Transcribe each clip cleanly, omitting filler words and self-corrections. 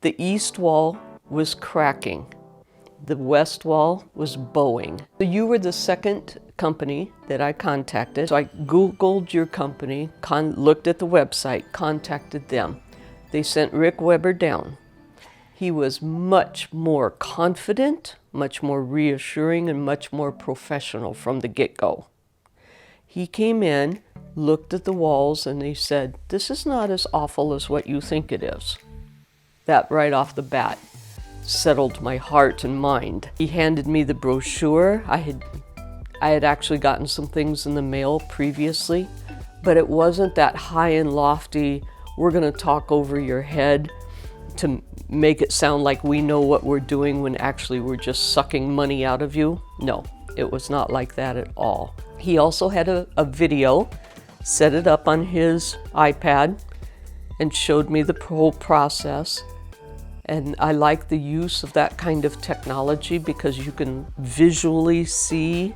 The east wall was cracking. The west wall was bowing. You were the second company that I contacted. So I Googled your company, looked at the website, contacted them. They sent Rick Weber down. He was much more confident, much more reassuring, and much more professional from the get-go. He came in, looked at the walls, and he said, "This is not as awful as what you think it is." That right off the bat settled my heart and mind. He handed me the brochure. I had actually gotten some things in the mail previously, but it wasn't that high and lofty, we're gonna talk over your head to make it sound like we know what we're doing when actually we're just sucking money out of you. No, it was not like that at all. He also had a video, set it up on his iPad, and showed me the whole process. And I like the use of that kind of technology because you can visually see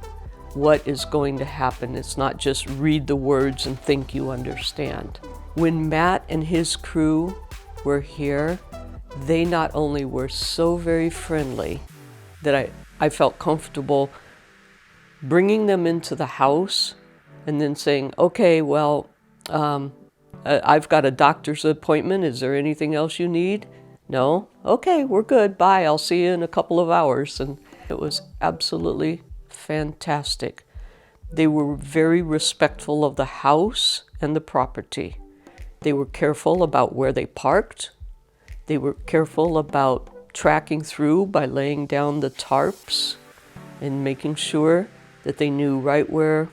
what is going to happen. It's not just read the words and think you understand. When Matt and his crew were here, they not only were so very friendly that I felt comfortable bringing them into the house and then saying, "Okay, well, I've got a doctor's appointment. Is there anything else you need?" "No?" "Okay, we're good. Bye. I'll see you in a couple of hours." And it was absolutely fantastic. They were very respectful of the house and the property. They were careful about where they parked. They were careful about tracking through by laying down the tarps and making sure that they knew right where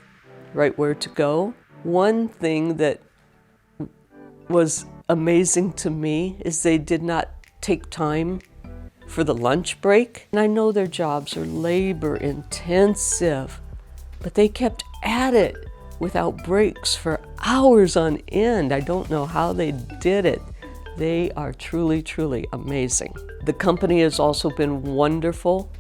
to go. One thing that was amazing to me is they did not take time for the lunch break. And I know their jobs are labor intensive, but they kept at it without breaks for hours on end. I don't know how they did it. They are truly, truly amazing. The company has also been wonderful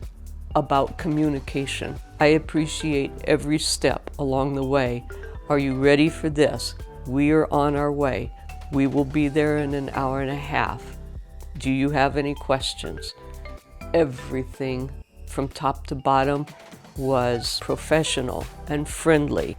about communication. I appreciate every step along the way. Are you ready for this? We are on our way. We will be there in an hour and a half. Do you have any questions? Everything from top to bottom was professional and friendly.